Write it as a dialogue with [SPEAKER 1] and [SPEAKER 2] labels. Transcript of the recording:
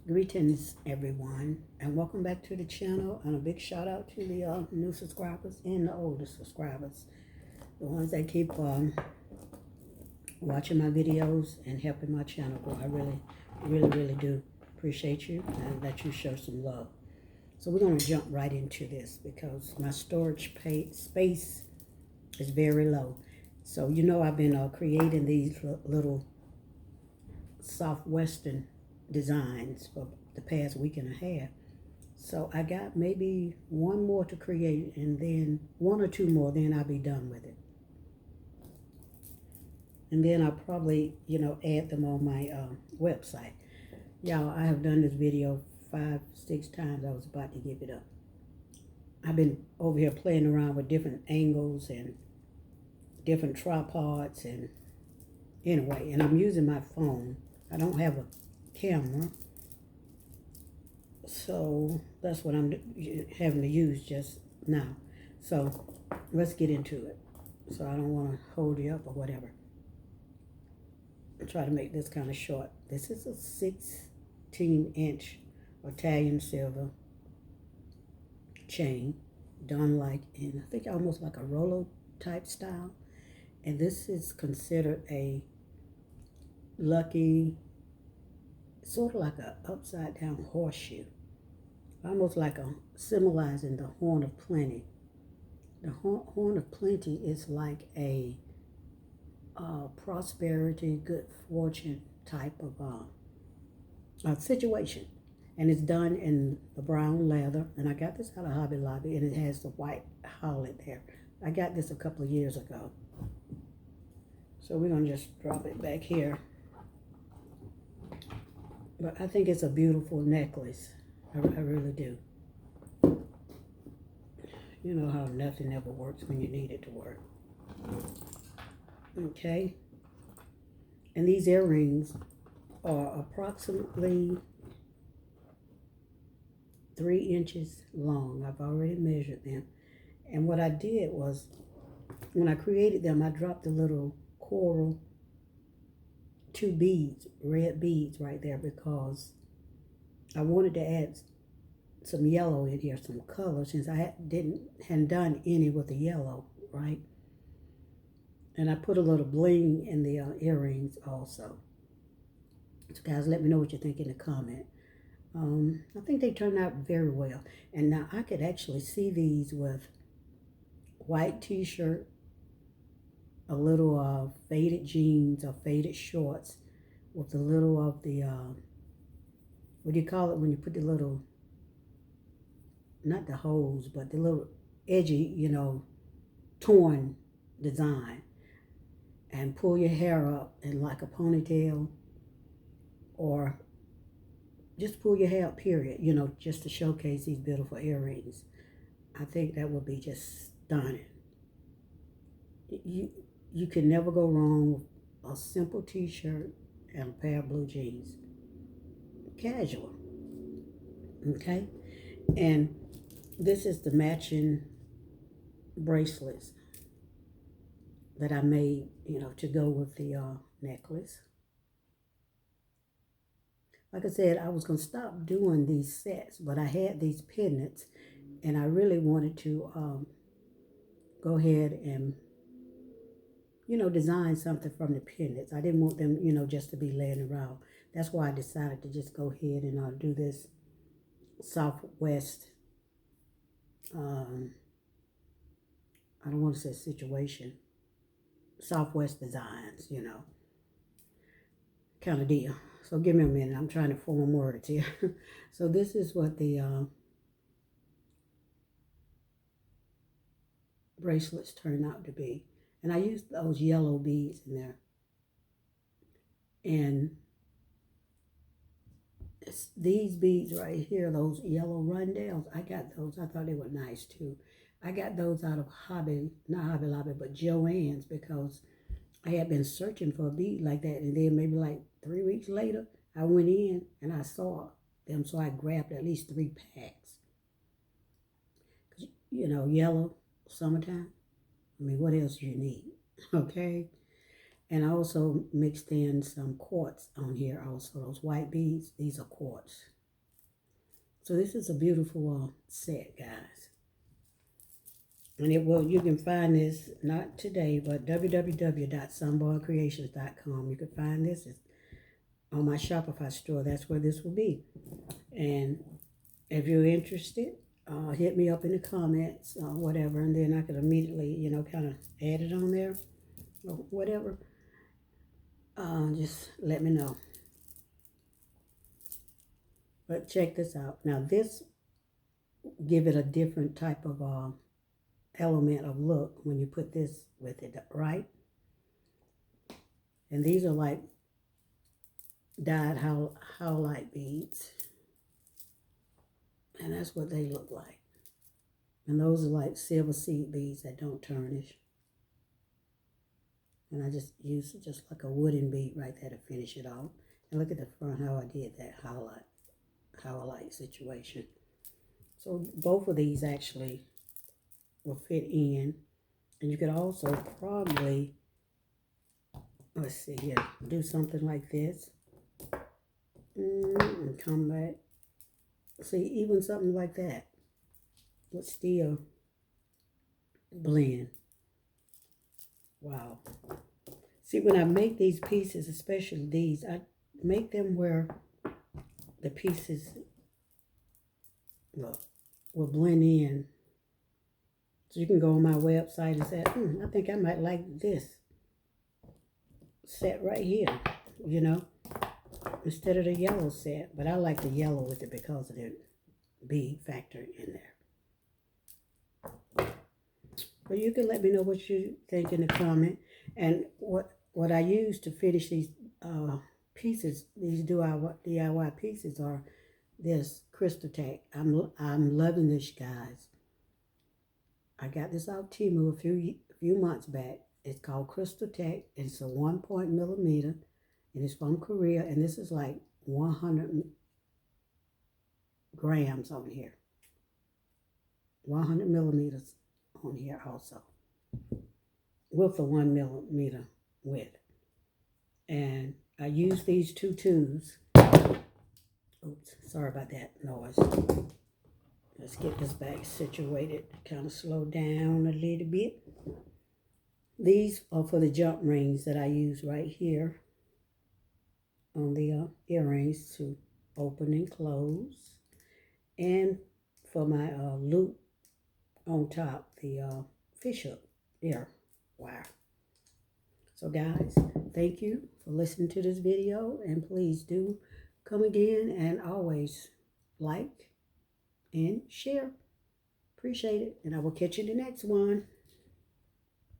[SPEAKER 1] Greetings, everyone, and welcome back to the channel. And a big shout out to the new subscribers and the older subscribers, the ones that keep watching my videos and helping my channel grow. I really do appreciate you and that you show some love. So we're going to jump right into this because my storage space is very low. So you know I've been creating these little southwestern designs for the past week and a half. So I got maybe one more to create, and then one or two more, then I'll be done with it. And then I'll probably, add them on my website. Y'all, I have done this video 5-6 times. I was about to give it up. I've been over here playing around with different angles and different tripods, and anyway, and I'm using my phone. I don't have a camera, so that's what I'm having to use just now. So let's get into it. So I don't want to hold you up or whatever. I'll try to make this kind of short. This is a 16-inch Italian silver chain done like in, I think, almost like a Rolo type style. And this is considered a lucky, sort of like a upside down horseshoe, almost like a symbolizing the horn of plenty. The horn of plenty is like a prosperity, good fortune type of situation, and it's done in the brown leather. And I got this out of Hobby Lobby, and it has the white holly there. I got this a couple of years ago. So we're gonna just drop it back here. But I think it's a beautiful necklace. I really do. You know how nothing ever works when you need it to work. Okay. And these earrings are approximately 3 inches long. I've already measured them. And what I did was, when I created them, I dropped a little coral 2 beads, red beads right there, because I wanted to add some yellow in here, some color, since I hadn't done any with the yellow, right? And I put a little bling in the earrings also. So guys, let me know what you think in the comment. I think they turned out very well. And now I could actually see these with white t-shirt, a little faded jeans or faded shorts with a little of the, what do you call it when you put the little, not the holes, but the little edgy, torn design, and pull your hair up in like a ponytail, or just pull your hair up, period, just to showcase these beautiful earrings. I think that would be just stunning. You can never go wrong with a simple t-shirt and a pair of blue jeans. Casual. Okay? And this is the matching bracelets that I made, to go with the necklace. Like I said, I was going to stop doing these sets, but I had these pendants, and I really wanted to go ahead and design something from the pendants. I didn't want them, just to be laying around. That's why I decided to just go ahead and do this Southwest, I don't want to say situation, Southwest designs, kind of deal. So give me a minute. I'm trying to form words here. So this is what the bracelets turn out to be. And I used those yellow beads in there. And these beads right here, those yellow rondelles, I got those. I thought they were nice too. I got those out of not Hobby Lobby, but Joann's, because I had been searching for a bead like that. And then maybe like 3 weeks later, I went in and I saw them. So I grabbed at least 3 packs. Yellow, summertime. I mean, what else do you need? Okay. And I also mixed in some quartz on here also. Those white beads, these are quartz. So this is a beautiful set, guys. And you can find this, not today, but www.sunboycreations.com. You can find this. It's on my Shopify store. That's where this will be. And if you're interested, hit me up in the comments or whatever, and then I could immediately, kind of add it on there or whatever. Just let me know. But check this out. Now this give it a different type of element of look when you put this with it, right? And these are like dyed howlite beads. And that's what they look like. And those are like silver seed beads that don't tarnish. And I just use just like a wooden bead right there to finish it off. And look at the front, how I did that howlite situation. So both of these actually will fit in. And you could also probably, let's see here, do something like this. And come back. See, even something like that would still blend. Wow. See, when I make these pieces, especially these, I make them where the pieces, look, will blend in. So you can go on my website and say, I think I might like this set right here, instead of the yellow set. But I like the yellow with it because of the bead factor in there. But you can let me know what you think in the comment. And what I use to finish these pieces, these DIY pieces, are this Crystal Tack. I'm loving this, guys. I got this off Temu a few months back. It's called Crystal Tack. It's a 1.0mm, and it's from Korea. And this is like 100 grams on here. 100 millimeters on here also, with a 1mm width. And I use these two tubes. Oops, sorry about that noise. Let's get this back situated. Kind of slow down a little bit. These are for the jump rings that I use right here on the earrings to open and close. And for my loop on top, the fishhook ear wire. So guys, thank you for listening to this video, and please do come again and always like and share. Appreciate it, and I will catch you in the next one.